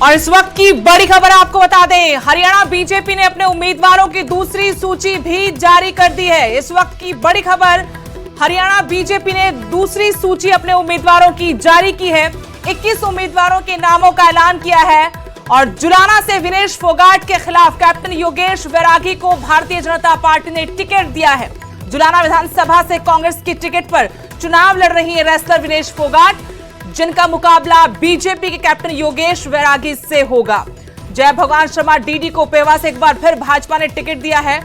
और इस वक्त की बड़ी खबर आपको बता दें, हरियाणा बीजेपी ने अपने उम्मीदवारों की दूसरी सूची भी जारी कर दी है। इस वक्त की बड़ी खबर, हरियाणा बीजेपी ने दूसरी सूची अपने उम्मीदवारों की जारी की है। 21 उम्मीदवारों के नामों का ऐलान किया है और जुलाना से विनेश फोगाट के खिलाफ कैप्टन योगेश वैरागी को भारतीय जनता पार्टी ने टिकट दिया है। जुलाना विधानसभा से कांग्रेस की टिकट पर चुनाव लड़ रही है रेसलर विनेश फोगाट, जिनका मुकाबला बीजेपी के कैप्टन योगेश वैरागी से होगा। जय भगवान शर्मा डीडी को पेवा से एक बार फिर भाजपा ने टिकट दिया है।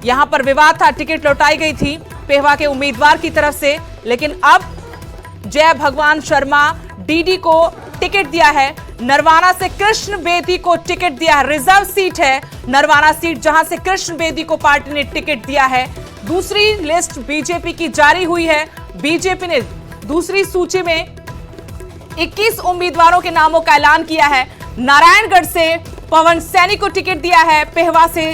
यहां पर विवाद था, टिकट लौटाई गई थी पेवा के उम्मीदवार की तरफ से, लेकिन अब जय भगवान शर्मा डीडी को टिकट दिया है। नरवाना से कृष्ण बेदी को टिकट दिया है। रिजर्व सीट है नरवाना सीट, जहां से कृष्ण बेदी को पार्टी ने टिकट दिया है। दूसरी लिस्ट बीजेपी की जारी हुई है। बीजेपी ने दूसरी सूची में 21 उम्मीदवारों के नामों का ऐलान किया है। नारायणगढ़ से पवन सैनी को टिकट दिया है, पेहवा से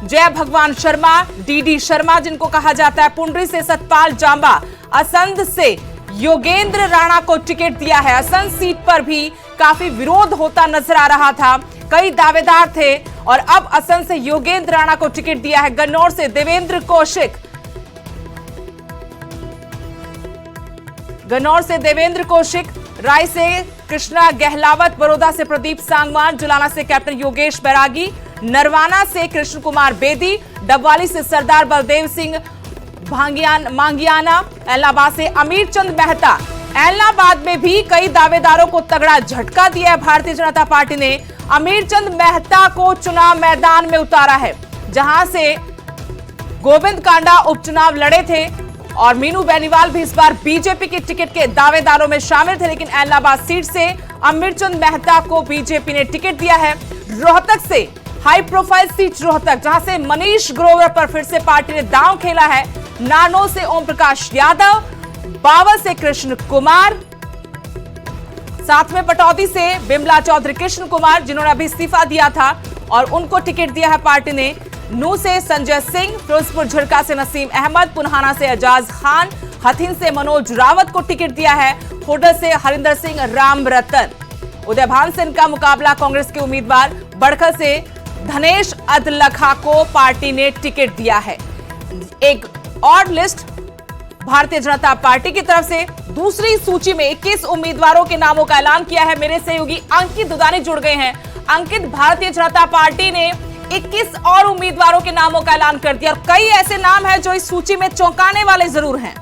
जय भगवान शर्मा, डीडी शर्मा जिनको कहा जाता है, पुंडरी से सतपाल जांबा, असंध से योगेंद्र राणा को टिकट दिया है। असंध सीट पर भी काफी विरोध होता नजर आ रहा था, कई दावेदार थे और अब असंध से योगेंद्र राणा को टिकट दिया है। गन्नौर से देवेंद्र कौशिक, गन्नौर से देवेंद्र कौशिक, राय से कृष्णा गहलावत, बड़ौदा से प्रदीप सांगवान, जुलाना से कैप्टन योगेश बैरागी, नरवाना से कृष्ण कुमार बेदी, डबवाली से सरदार बलदेव सिंह मांगियाना, एलनाबाद से अमीर चंद मेहता। एलनाबाद में भी कई दावेदारों को तगड़ा झटका दिया है भारतीय जनता पार्टी ने। अमीर चंद मेहता को चुनाव मैदान में उतारा है, जहां से गोविंद कांडा उपचुनाव लड़े थे और मीनू बेनीवाल भी इस बार बीजेपी की टिकट के दावेदारों में शामिल थे, लेकिन एलनाबाद सीट से अमीरचंद मेहता को बीजेपी ने टिकट दिया है। रोहतक से हाई प्रोफाइल सीट रोहतक, जहां से मनीष ग्रोवर पर फिर से पार्टी ने दांव खेला है। नारनौल से ओम प्रकाश यादव, बावल से कृष्ण कुमार, साथ में पटौदी से बिमला चौधरी कृष्ण कुमार, जिन्होंने अभी इस्तीफा दिया था और उनको टिकट दिया है पार्टी ने। नू से संजय सिंह, फिरोजपुर झिड़का से नसीम अहमद, पुन्हाना से एजाज खान, हथिन से मनोज रावत को टिकट दिया है। होडल से हरिंदर सिंह राम रतन, उदयभान से इनका मुकाबला कांग्रेस के उम्मीदवार, बड़खल से धनेश अदलखा को पार्टी ने टिकट दिया है। एक और लिस्ट भारतीय जनता पार्टी की तरफ से दूसरी सूची में 21 उम्मीदवारों के नामों का ऐलान किया है। मेरे सहयोगी अंकित दुदानी जुड़ गए हैं। अंकित, भारतीय जनता पार्टी ने 21 और उम्मीदवारों के नामों का ऐलान कर दिया और कई ऐसे नाम हैं जो इस सूची में चौंकाने वाले जरूर हैं।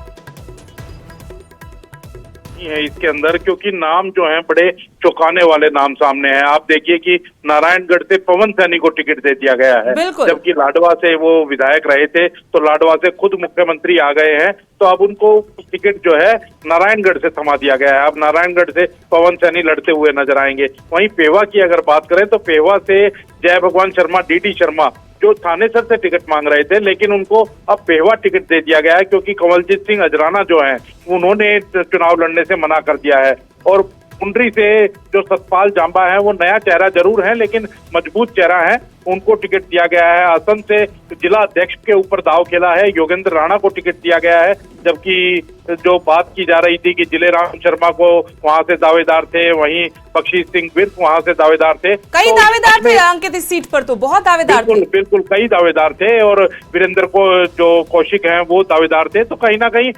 है इसके अंदर, क्योंकि नाम जो हैं बड़े चौंकाने वाले नाम सामने हैं। आप देखिए कि नारायणगढ़ से पवन सैनी को टिकट दे दिया गया है, जबकि लाडवा से वो विधायक रहे थे, तो लाडवा से खुद मुख्यमंत्री आ गए हैं, तो अब उनको टिकट जो है नारायणगढ़ से थमा दिया गया है। अब नारायणगढ़ से पवन सैनी लड़ते हुए नजर आएंगे। वहीं पेवा की अगर बात करें तो पेवा से जय भगवान शर्मा, डीडी शर्मा जो थानेसर से टिकट मांग रहे थे, लेकिन उनको अब पेवा टिकट दे दिया गया है, क्योंकि कंवलजीत सिंह अजराना जो हैं उन्होंने चुनाव लड़ने से मना कर दिया है। और पुंडरी से जो सतपाल जांबा है, वो नया चेहरा जरूर है लेकिन मजबूत चेहरा है, उनको टिकट दिया गया है। असम से जिला अध्यक्ष के ऊपर दाव खेला है, योगेंद्र राणा को टिकट दिया गया है, जबकि जो बात की जा रही थी कि जिले राम शर्मा को वहां से दावेदार थे, वहीं बख्शी सिंह विर्क वहां से दावेदार थे। कई दावेदार थे अंकित, इस सीट पर तो बहुत दावेदार थे। बिल्कुल कई दावेदार थे और वीरेंद्र को जो कौशिक हैं वो दावेदार थे, तो कहीं ना कहीं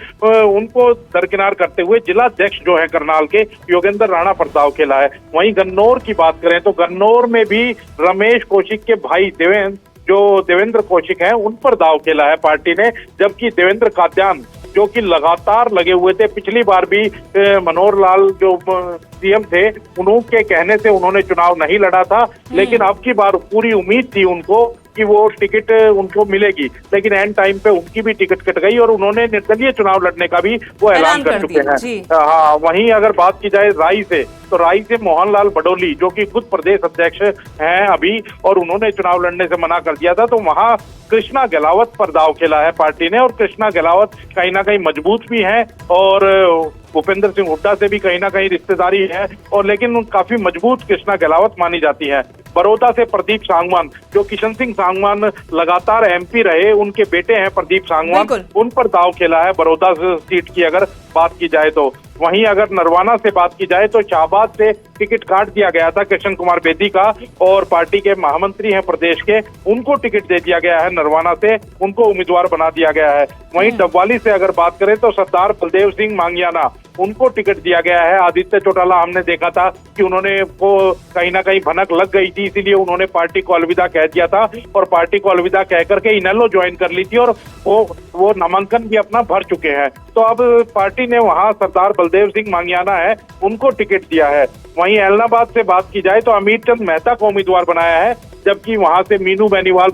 उनको दरकिनार करते हुए जिला अध्यक्ष जो है करनाल के योगेंद्र राणा पर दाव खेला है। वहीं गन्नौर की बात करें तो गन्नौर में भी रमेश कौशिक के भाई देवेंद्र कौशिक हैं, उन पर दाव खेला है पार्टी ने, जबकि देवेंद्र कात्यान जो कि लगातार लगे हुए थे, पिछली बार भी मनोहर लाल जो सीएम थे उनके कहने से उन्होंने चुनाव नहीं लड़ा था, लेकिन अब की बार पूरी उम्मीद थी उनको कि वो टिकट उनको मिलेगी, लेकिन एंड टाइम पे उनकी भी टिकट कट गई और उन्होंने निर्दलीय चुनाव लड़ने का भी वो ऐलान कर चुके हैं। हाँ, वहीं अगर बात की जाए राई से, तो राई से मोहनलाल बडोली जो कि खुद प्रदेश अध्यक्ष हैं अभी, और उन्होंने चुनाव लड़ने से मना कर दिया था, तो वहां कृष्णा गहलावत पर दाव खेला है पार्टी ने। और कृष्णा गहलावत कहीं ना कहीं मजबूत भी हैं और भूपेंद्र सिंह हुड्डा से भी कहीं ना कहीं रिश्तेदारी है, और लेकिन काफी मजबूत कृष्णा गहलावत मानी जाती है। बड़ौदा से प्रदीप सांगवान, जो किशन सिंह सांगवान लगातार एमपी रहे, उनके बेटे हैं प्रदीप सांगवान, उन पर दाव खेला है बड़ौदा सीट की अगर बात की जाए तो। वहीं अगर नरवाना से बात की जाए तो शाहबाद से टिकट काट दिया गया था कृष्ण कुमार बेदी का, और पार्टी के महामंत्री हैं प्रदेश के, उनको टिकट दे दिया गया है नरवाना से, उनको उम्मीदवार बना दिया गया है। वहीं डबवाली से अगर बात करें तो सरदार बलदेव सिंह मांगियाना, उनको टिकट दिया गया है। आदित्य चौटाला हमने देखा था कि उन्होंने को कहीं ना कहीं भनक लग गई थी, इसीलिए उन्होंने पार्टी को अलविदा कह दिया था और पार्टी को अलविदा कह करके इनेलो ज्वाइन कर ली थी, और वो नामांकन भी अपना भर चुके हैं। तो अब पार्टी ने वहां सरदार बलदेव सिंह मांगियाना है, उनको टिकट दिया है। वहीं ऐलनाबाद से बात की जाए तो अमीर चंद मेहता को उम्मीदवार बनाया है, जबकि वहां से मीनू बेनीवाल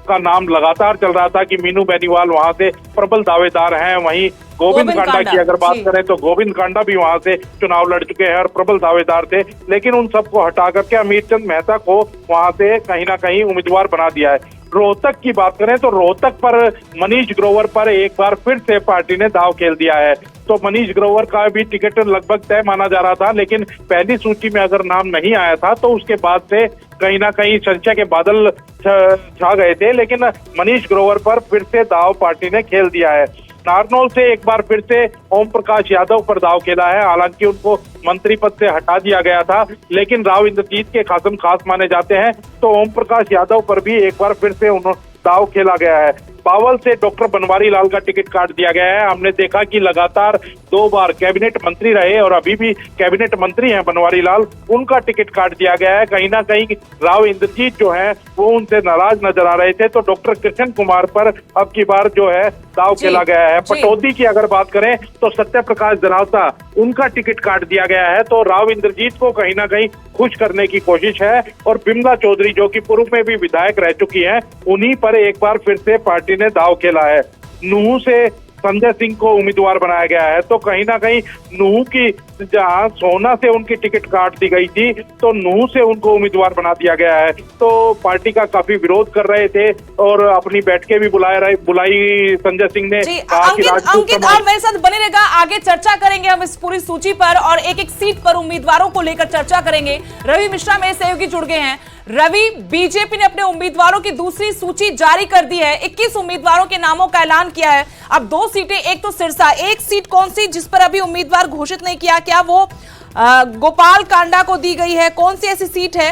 का नाम लगातार चल रहा था कि मीनू बेनीवाल वहां से प्रबल दावेदार हैं। वहीं गोविंद कांडा की अगर बात करें तो गोविंद कांडा भी वहां से चुनाव लड़ चुके हैं और प्रबल दावेदार थे, लेकिन उन सबको हटा करके अमीर चंद मेहता को वहां से कहीं ना कहीं उम्मीदवार बना दिया है। रोहतक की बात करें तो रोहतक पर मनीष ग्रोवर पर एक बार फिर से पार्टी ने दांव खेल दिया है। तो मनीष ग्रोवर का भी टिकट लगभग तय माना जा रहा था, लेकिन पहली सूची में अगर नाम नहीं आया था तो उसके बाद से कहीं ना कहीं संशय के बादल छा गए थे, लेकिन मनीष ग्रोवर पर फिर से दांव पार्टी ने खेल दिया है। नारनौल से एक बार फिर से ओम प्रकाश यादव पर दांव खेला है, हालांकि उनको मंत्री पद से हटा दिया गया था, लेकिन राव इंद्रजीत के खासम खास माने जाते हैं, तो ओम प्रकाश यादव पर भी एक बार फिर से दांव खेला गया है। बावल से डॉक्टर बनवारी लाल का टिकट काट दिया गया है। हमने देखा कि लगातार 2 बार कैबिनेट मंत्री रहे और अभी भी कैबिनेट मंत्री हैं बनवारी लाल, उनका टिकट काट दिया गया है। कहीं ना कहीं राव इंद्रजीत जो है वो उनसे नाराज नजर आ रहे थे, तो डॉक्टर कृष्ण कुमार पर अब की बार जो है दांव खेला गया है। पटौदी की अगर बात करें तो सत्य प्रकाश जनावता, उनका टिकट काट दिया गया है, तो राव इंद्रजीत को कहीं ना कहीं खुश करने की कोशिश है। और बिमला चौधरी जो कि पूर्व में भी विधायक रह चुकी हैं, उन्हीं पर एक बार फिर से पार्टी ने दांव खेला है। नूह से संजय सिंह को उम्मीदवार बनाया गया है, तो कहीं ना कहीं नूह की जहां सोना से उनकी टिकट काट दी गई थी, तो नूह से उनको उम्मीदवार बना दिया गया है। तो पार्टी का काफी विरोध कर रहे थे और अपनी बैठकें भी बुलाई संजय सिंह ने। अंकित आप मेरे साथ बने रहेगा, आगे चर्चा करेंगे हम इस पूरी सूची पर और एक एक सीट पर उम्मीदवारों को लेकर चर्चा करेंगे। रवि मिश्रा मेरे सहयोगी जुड़ गए हैं। रवि, बीजेपी ने अपने उम्मीदवारों की दूसरी सूची जारी कर दी है, 21 उम्मीदवारों के नामों का ऐलान किया है। अब 2 सीटें, एक तो सिरसा, एक सीट कौन सी जिस पर अभी उम्मीदवार घोषित नहीं किया, क्या वो गोपाल कांडा को दी गई है? कौन सी ऐसी सीट है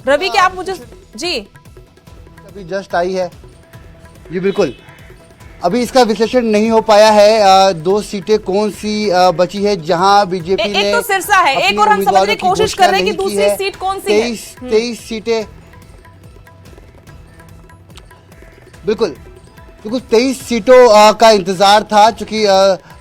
रवि, क्या आप मुझे जी अभी जस्ट आई है जी, बिल्कुल अभी इसका विश्लेषण नहीं हो पाया है। 2 सीटें कौन सी बची है जहां बीजेपी ने, एक तो सिरसा है, एक और हम समझने की कोशिश कर रहे हैं कि दूसरी सीट कौन सी है। 23 सीटें, बिल्कुल 23 सीटों का इंतजार था, चूंकि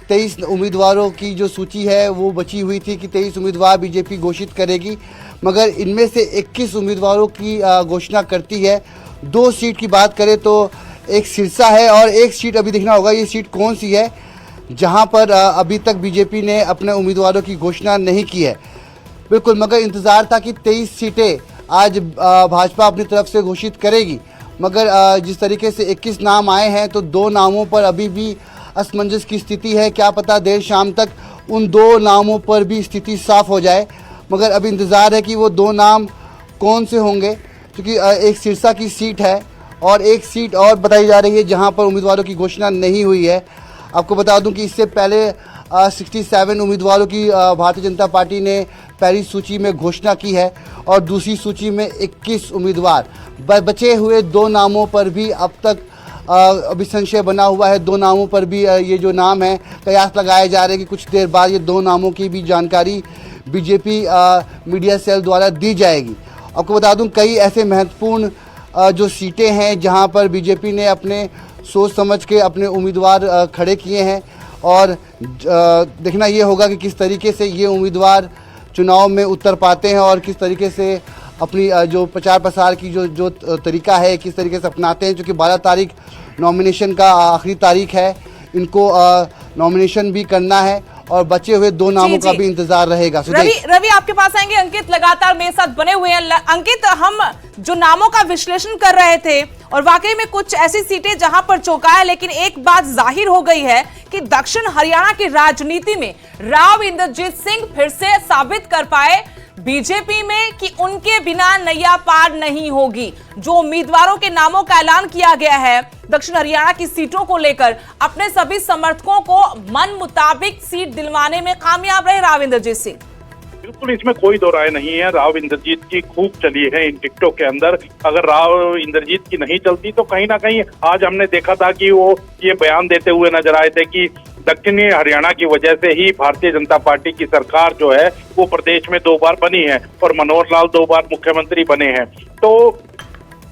23 उम्मीदवारों की जो सूची है वो बची हुई थी कि 23 उम्मीदवार बीजेपी घोषित करेगी, मगर इनमें से 21 उम्मीदवारों की घोषणा करती है। 2 सीट की बात करें तो एक सिरसा है और एक सीट अभी देखना होगा ये सीट कौन सी है जहां पर अभी तक बीजेपी ने अपने उम्मीदवारों की घोषणा नहीं की है। बिल्कुल, मगर इंतज़ार था कि 23 सीटें आज भाजपा अपनी तरफ से घोषित करेगी, मगर जिस तरीके से 21 नाम आए हैं तो 2 नामों पर अभी भी असमंजस की स्थिति है। क्या पता देर शाम तक उन 2 नामों पर भी स्थिति साफ हो जाए, मगर अभी इंतज़ार है कि वो 2 नाम कौन से होंगे, क्योंकि एक सिरसा की सीट है और एक सीट और बताई जा रही है जहां पर उम्मीदवारों की घोषणा नहीं हुई है। आपको बता दूं कि इससे पहले 67 उम्मीदवारों की भारतीय जनता पार्टी ने पहली सूची में घोषणा की है और दूसरी सूची में 21 उम्मीदवार। बचे हुए 2 नामों पर भी अब तक अभी संशय बना हुआ है। 2 नामों पर भी ये जो नाम है कयास लगाए जा रहे हैं कि कुछ देर बाद ये 2 नामों की भी जानकारी बीजेपी मीडिया सेल द्वारा दी जाएगी। आपको बता दूं कई ऐसे महत्वपूर्ण जो सीटें हैं जहां पर बीजेपी ने अपने सोच समझ के अपने उम्मीदवार खड़े किए हैं और देखना ये होगा कि किस तरीके से ये उम्मीदवार चुनाव में उतर पाते हैं और किस तरीके से अपनी जो प्रचार प्रसार की जो तरीका है किस तरीके से अपनाते हैं। क्योंकि 12 तारीख नॉमिनेशन का आखिरी तारीख है, इनको नॉमिनेशन भी करना है और बचे हुए 2 नामों का भी इंतजार रहेगा। रवि आपके पास आएंगे, अंकित लगातार मेरे साथ बने हुए हैं। अंकित, हम जो नामों का विश्लेषण कर रहे थे और वाकई में कुछ ऐसी सीटें जहां पर चौंका है, लेकिन एक बात जाहिर हो गई है कि दक्षिण हरियाणा की राजनीति में राव इंद्रजीत सिंह फिर से साबित कर पाए बीजेपी में कि उनके बिना नैया पार नहीं होगी। जो उम्मीदवारों के नामों का ऐलान किया गया है दक्षिण हरियाणा की सीटों को लेकर, अपने सभी समर्थकों को मन मुताबिक सीट दिलवाने में कामयाब रहे राव इंद्रजीत सिंह। बिल्कुल, इसमें कोई दो राय नहीं है। राव इंद्रजीत की खूब चली है इन टिकटों के अंदर। अगर राव इंद्रजीत की नहीं चलती तो कहीं ना कहीं आज हमने देखा था कि वो ये बयान देते हुए नजर आए थे कि दक्षिणी हरियाणा की वजह से ही भारतीय जनता पार्टी की सरकार जो है वो प्रदेश में 2 बार बनी है और मनोहर लाल 2 बार मुख्यमंत्री बने हैं। तो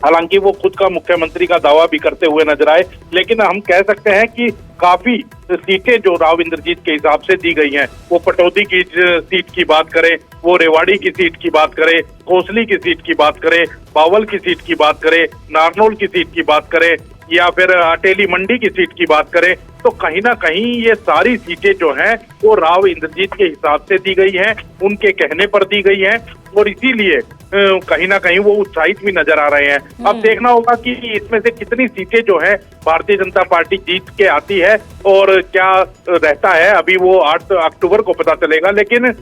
हालांकि वो खुद का मुख्यमंत्री का दावा भी करते हुए नजर आए, लेकिन हम कह सकते हैं कि काफी सीटें जो राव इंद्रजीत के हिसाब से दी गई हैं, वो पटौदी की सीट की बात करें, वो रेवाड़ी की सीट की बात करें, कोसली की सीट की बात करें, बावल की सीट की बात करें, नारनौल की सीट की बात करें या फिर अटेली मंडी की सीट की बात करें, तो कहीं ना कहीं ये सारी सीटें जो हैं वो राव इंद्रजीत के हिसाब से दी गई हैं, उनके कहने पर दी गई हैं और इसीलिए कहीं ना कहीं वो उत्साहित भी नजर आ रहे हैं। अब देखना होगा कि इसमें से कितनी सीटें जो है भारतीय जनता पार्टी जीत के आती है और क्या रहता है, अभी वो 8 अक्टूबर को पता चलेगा। लेकिन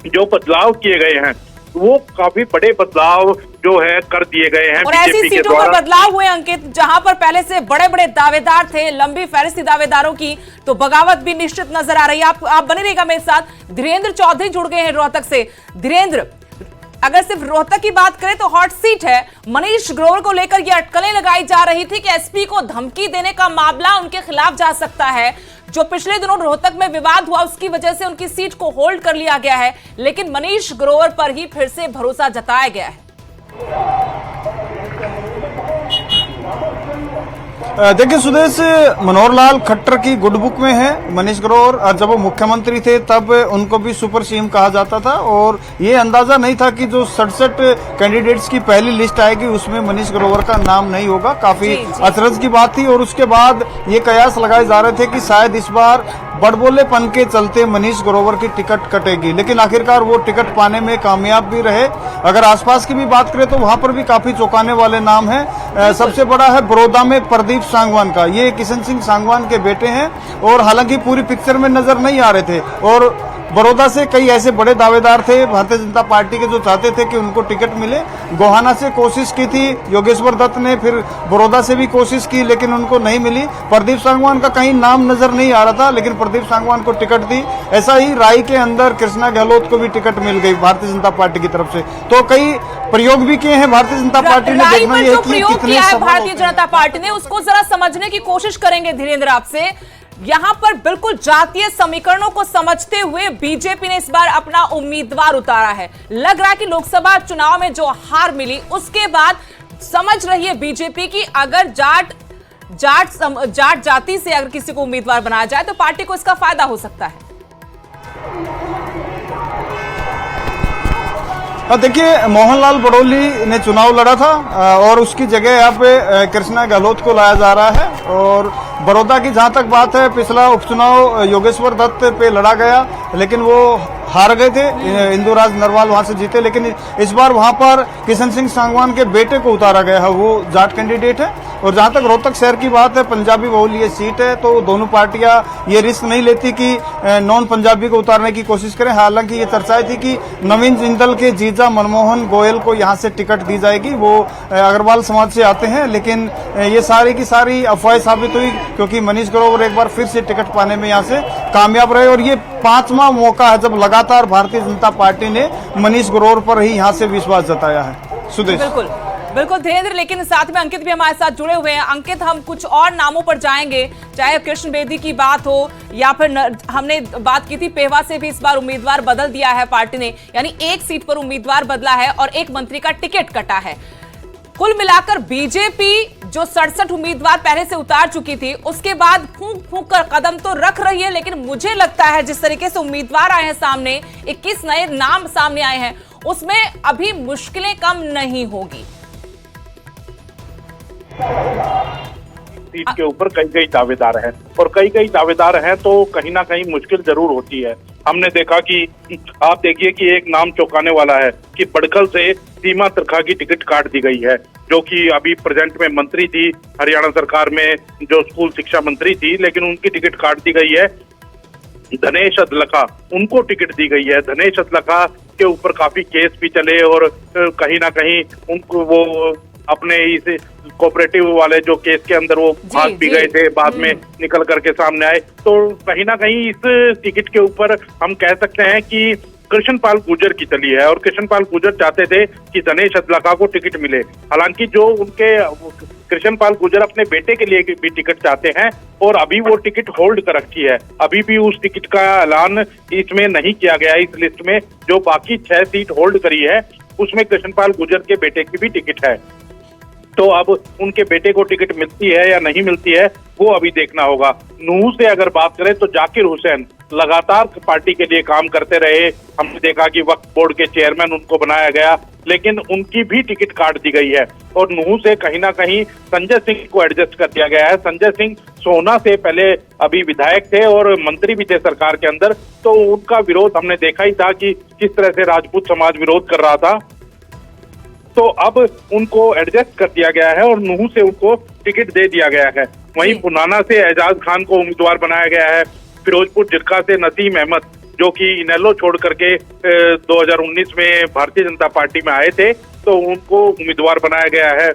जो बदलाव किए गए हैं वो काफी बड़े बदलाव जो है कर दिए गए हैं और ऐसी सीटों पर बदलाव हुए अंकित, जहां पर पहले से बड़े बड़े दावेदार थे, लंबी फहरिस्त दावेदारों की, तो बगावत भी निश्चित नजर आ रही है। आप बने रहिएगा मेरे साथ। धीरेन्द्र चौधरी जुड़ गए हैं रोहतक से। धीरेन्द्र, अगर सिर्फ रोहतक की बात करें तो हॉट सीट है। मनीष ग्रोवर को लेकर ये अटकलें लगाई जा रही थी कि एसपी को धमकी देने का मामला उनके खिलाफ जा सकता है। जो पिछले दिनों रोहतक में विवाद हुआ उसकी वजह से उनकी सीट को होल्ड कर लिया गया है, लेकिन मनीष ग्रोवर पर ही फिर से भरोसा जताया गया है। देखिए सुदेश, मनोहर लाल खट्टर की गुड बुक में है। मनीष ग्रोवर जब वो मुख्यमंत्री थे तब उनको भी सुपर सीएम कहा जाता था और ये अंदाजा नहीं था कि जो 67 कैंडिडेट्स की पहली लिस्ट आएगी उसमें मनीष ग्रोवर का नाम नहीं होगा। काफी अचरज की बात थी और उसके बाद ये कयास लगाए जा रहे थे कि शायद इस बार बड़बोलेपन के चलते मनीष ग्रोवर की टिकट कटेगी, लेकिन आखिरकार वो टिकट पाने में कामयाब भी रहे। अगर आसपास की भी बात करें तो वहां पर भी काफी चौंकाने वाले नाम हैं। सबसे बड़ा है बड़ौदा में प्रदीप सांगवान का। ये किशन सिंह सांगवान के बेटे हैं और हालांकि पूरी पिक्चर में नजर नहीं आ रहे थे और बड़ौदा से कई ऐसे बड़े दावेदार थे भारतीय जनता पार्टी के जो चाहते थे कि उनको टिकट मिले। गोहाना से कोशिश की थी योगेश्वर दत्त ने, फिर बड़ौदा से भी कोशिश की लेकिन उनको नहीं मिली। प्रदीप सांगवान का कहीं नाम नजर नहीं आ रहा था लेकिन प्रदीप सांगवान को टिकट दी। ऐसा ही राई के अंदर कृष्णा गहलोत को भी टिकट मिल गई भारतीय जनता पार्टी की तरफ से। तो कई प्रयोग भी किए हैं भारतीय जनता पार्टी ने। देखना यह कि कितने भारतीय जनता पार्टी ने उसको जरा समझने की कोशिश करेंगे धीरेन्द्र आपसे। यहां पर बिल्कुल जातीय समीकरणों को समझते हुए बीजेपी ने इस बार अपना उम्मीदवार उतारा है। लग रहा है कि लोकसभा चुनाव में जो हार मिली उसके बाद समझ रही है बीजेपी की अगर जाट जाति से अगर किसी को उम्मीदवार बनाया जाए तो पार्टी को इसका फायदा हो सकता है। देखिए, मोहनलाल बड़ौली ने चुनाव लड़ा था और उसकी जगह यहाँ पे कृष्णा गहलोत को लाया जा रहा है। और बड़ौदा की जहां तक बात है, पिछला उपचुनाव योगेश्वर दत्त पे लड़ा गया लेकिन वो हार गए थे। इंदुराज नरवाल वहां से जीते, लेकिन इस बार वहां पर किशन सिंह सांगवान के बेटे को उतारा गया है, वो जाट कैंडिडेट है। और जहां तक रोहतक शहर की बात है, पंजाबी बहुल ये सीट है तो दोनों पार्टियां ये रिस्क नहीं लेती कि नॉन पंजाबी को उतारने की कोशिश करें। हालांकि ये चर्चाएं थी कि नवीन जिंदल के जीजा मनमोहन गोयल को यहां से टिकट दी जाएगी, वो अग्रवाल समाज से आते हैं, लेकिन ये सारी की सारी अफवाह साबित हुई क्योंकि मनीष ग्रोवर एक बार फिर से टिकट पाने में यहां से कामयाब रहे। और ये 5वां मौका है जब लगातार भारतीय जनता पार्टी ने मनीष ग्रोवर पर ही यहां से विश्वास जताया है। सुदेश, बिल्कुल बिल्कुल धीरेन्द्र, लेकिन साथ में अंकित भी हमारे साथ जुड़े हुए हैं। अंकित, हम कुछ और नामों पर जाएंगे, चाहे कृष्ण बेदी की बात हो या फिर हमने बात की थी पेहवा से भी इस बार उम्मीदवार बदल दिया है पार्टी ने, यानी एक सीट पर उम्मीदवार बदला है और एक मंत्री का टिकट कटा है। कुल मिलाकर बीजेपी जो 67 उम्मीदवार पहले से उतार चुकी थी उसके बाद फूंक फूंक कर कदम तो रख रही है, लेकिन मुझे लगता है जिस तरीके से उम्मीदवार आए हैं सामने, 21 नए नाम सामने आए हैं, उसमें अभी मुश्किलें कम नहीं होगी। सीट के ऊपर कई दावेदार हैं और कई दावेदार हैं तो कहीं ना कहीं मुश्किल जरूर होती है। हमने देखा कि आप देखिए कि एक नाम चौंकाने वाला है कि बड़खल से सीमा त्रिखा की टिकट काट दी गई है, जो कि अभी प्रेजेंट में मंत्री थी हरियाणा सरकार में, जो स्कूल शिक्षा मंत्री थी, लेकिन उनकी टिकट काट दी गई है। धनेश अदलखा, उनको टिकट दी गई है। धनेश अदलखा उसके ऊपर काफी केस भी चले और कहीं ना कहीं उनको वो अपने इस कोऑपरेटिव वाले जो केस के अंदर वो भाग भी गए थे, बाद में निकल करके सामने आए। तो कहीं ना कहीं इस टिकट के ऊपर हम कह सकते हैं कि कृष्णपाल गुर्जर की चली है और कृष्णपाल गुर्जर चाहते थे कि दिनेश अदलाका को टिकट मिले। हालांकि जो उनके कृष्णपाल गुर्जर अपने बेटे के लिए भी टिकट चाहते हैं और अभी वो टिकट होल्ड कर रखी है। अभी भी उस टिकट का ऐलान इसमें नहीं किया गया। इस लिस्ट में जो बाकी 6 सीट होल्ड करी है उसमें कृष्णपाल गुर्जर के बेटे की भी टिकट है। तो अब उनके बेटे को टिकट मिलती है या नहीं मिलती है वो अभी देखना होगा। नूह से अगर बात करें तो जाकिर हुसैन लगातार पार्टी के लिए काम करते रहे। हमने देखा कि वक्फ बोर्ड के चेयरमैन उनको बनाया गया, लेकिन उनकी भी टिकट काट दी गई है और नूह से कहीं ना कहीं संजय सिंह को एडजस्ट कर दिया गया है। संजय सिंह सोहना से पहले अभी विधायक थे और मंत्री भी थे सरकार के अंदर, तो उनका विरोध हमने देखा ही था कि किस तरह से राजपूत समाज विरोध कर रहा था। तो अब उनको एडजस्ट कर दिया गया है और नूह से उनको टिकट दे दिया गया है। वहीं पुनाना से एजाज खान को उम्मीदवार बनाया गया है। फिरोजपुर जिरका से नसीम अहमद जो कि इनेलो छोड़ करके 2019 में भारतीय जनता पार्टी में आए थे, तो उनको उम्मीदवार बनाया गया है।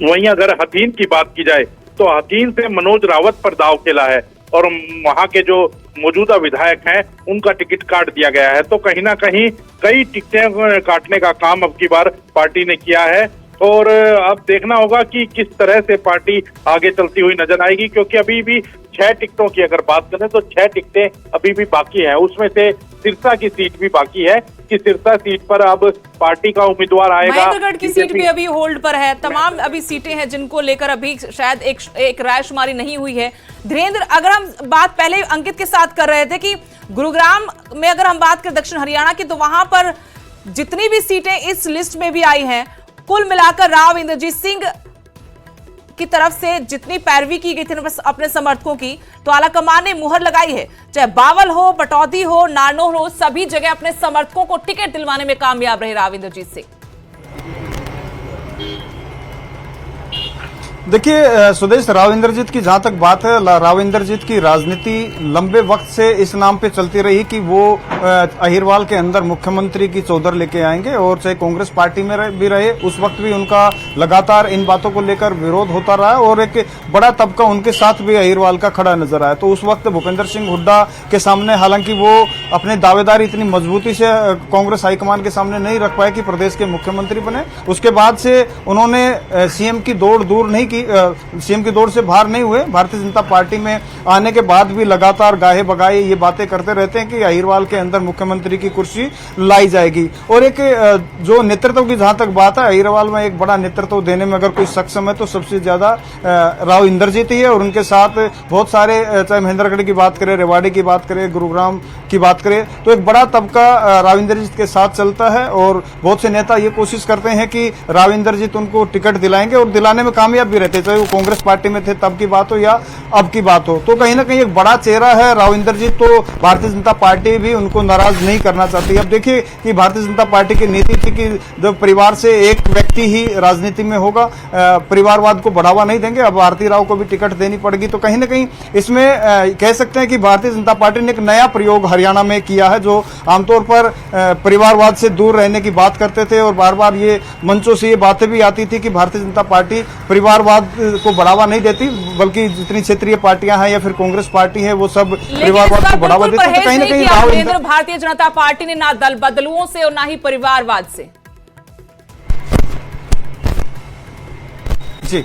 वहीं अगर हथीन की बात की जाए तो हथीन से मनोज रावत पर दाव खेला है और वहां के जो मौजूदा विधायक हैं उनका टिकट काट दिया गया है। तो कहीं ना कहीं कई टिकटें काटने का काम अब की बार पार्टी ने किया है और अब देखना होगा कि किस तरह से पार्टी आगे चलती हुई नजर आएगी, क्योंकि अभी भी 6 टिकटों की अगर बात करें तो 6 टिकटें अभी भी बाकी हैं। उसमें से सिरसा की सीट भी बाकी है कि सिरसा सीट पर अब पार्टी का उम्मीदवार आएगा। महेंद्रगढ़ की सीट भी अभी होल्ड पर है। तमाम अभी सीटें हैं जिनको लेकर अभी शायद एक रायशुमारी नहीं हुई है। धीरेन्द्र, अगर हम बात पहले अंकित के साथ कर रहे थे कि गुरुग्राम में अगर हम बात करें दक्षिण हरियाणा की, तो वहां पर जितनी भी सीटें इस लिस्ट में भी आई हैं, कुल मिलाकर राव इंद्रजीत सिंह की तरफ से जितनी पैरवी की गई थी अपने समर्थकों की, तो आलाकमान ने मुहर लगाई है। चाहे बावल हो, पटौदी हो, नारनौल हो, सभी जगह अपने समर्थकों को टिकट दिलवाने में कामयाब रहे राव इंद्रजीत सिंह। देखिए सुदेश, राव इंद्रजीत की जहां तक बात है, राव इंद्रजीत की राजनीति लंबे वक्त से इस नाम पे चलती रही कि वो अहिरवाल के अंदर मुख्यमंत्री की चौधर लेके आएंगे और चाहे कांग्रेस पार्टी में भी रहे उस वक्त भी उनका लगातार इन बातों को लेकर विरोध होता रहा और एक बड़ा तबका उनके साथ भी अहिरवाल का खड़ा नजर आया। तो उस वक्त भूपेंद्र सिंह हुड्डा के सामने हालांकि वो अपने दावेदारी इतनी मजबूती से कांग्रेस हाईकमान के सामने नहीं रख पाए कि प्रदेश के मुख्यमंत्री बने। उसके बाद से उन्होंने सीएम की दौड़ दूर नहीं की, सीएम की दौड़ से बाहर नहीं हुए। भारतीय जनता पार्टी में आने के बाद भी लगातार गाहे बगाए ये बातें करते रहते हैं कि अहिरवाल के अंदर मुख्यमंत्री की कुर्सी लाई जाएगी। और एक जो नेतृत्व की जहां तक बात है, अहिरवाल में एक बड़ा नेतृत्व देने में अगर कोई सक्षम है तो सबसे ज्यादा राव इंद्रजीत ही है और उनके साथ बहुत सारे, चाहे महेंद्रगढ़ की बात करें, रेवाड़ी की बात करें, गुरुग्राम की बात करें, तो एक बड़ा तबका राव इंद्रजीत के साथ चलता है और बहुत से नेता ये कोशिश करते हैं कि राव इंद्रजीत उनको टिकट दिलाएंगे और दिलाने में कामयाब भी रहते, चाहे वो कांग्रेस पार्टी में थे तब की बात हो या अब की बात हो। तो कहीं ना कहीं एक बड़ा चेहरा है राव इंद्रजीत, तो भारतीय जनता पार्टी भी उनको नाराज नहीं करना चाहती। अब देखिए कि भारतीय जनता पार्टी की नीति थी कि जब परिवार से एक व्यक्ति ही राजनीति में होगा, परिवारवाद को बढ़ावा नहीं देंगे। अब भारती राव को भी टिकट देनी पड़ेगी। तो कहीं ना कहीं इसमें कह सकते हैं कि भारतीय जनता पार्टी ने एक नया प्रयोग हरियाणा में किया है, जो आमतौर पर परिवारवाद से दूर रहने की बात करते थे और बार बार ये मंचों से ये बातें भी आती थी कि भारतीय जनता पार्टी परिवारवाद को बढ़ावा नहीं देती, बल्कि जितनी क्षेत्रीय पार्टियां हैं या फिर कांग्रेस पार्टी है वो सब परिवारवाद को बढ़ावा देती है। तो कहीं ना कहीं भारतीय जनता पार्टी ने ना दल बदलुओं से और ना ही परिवारवाद से। जी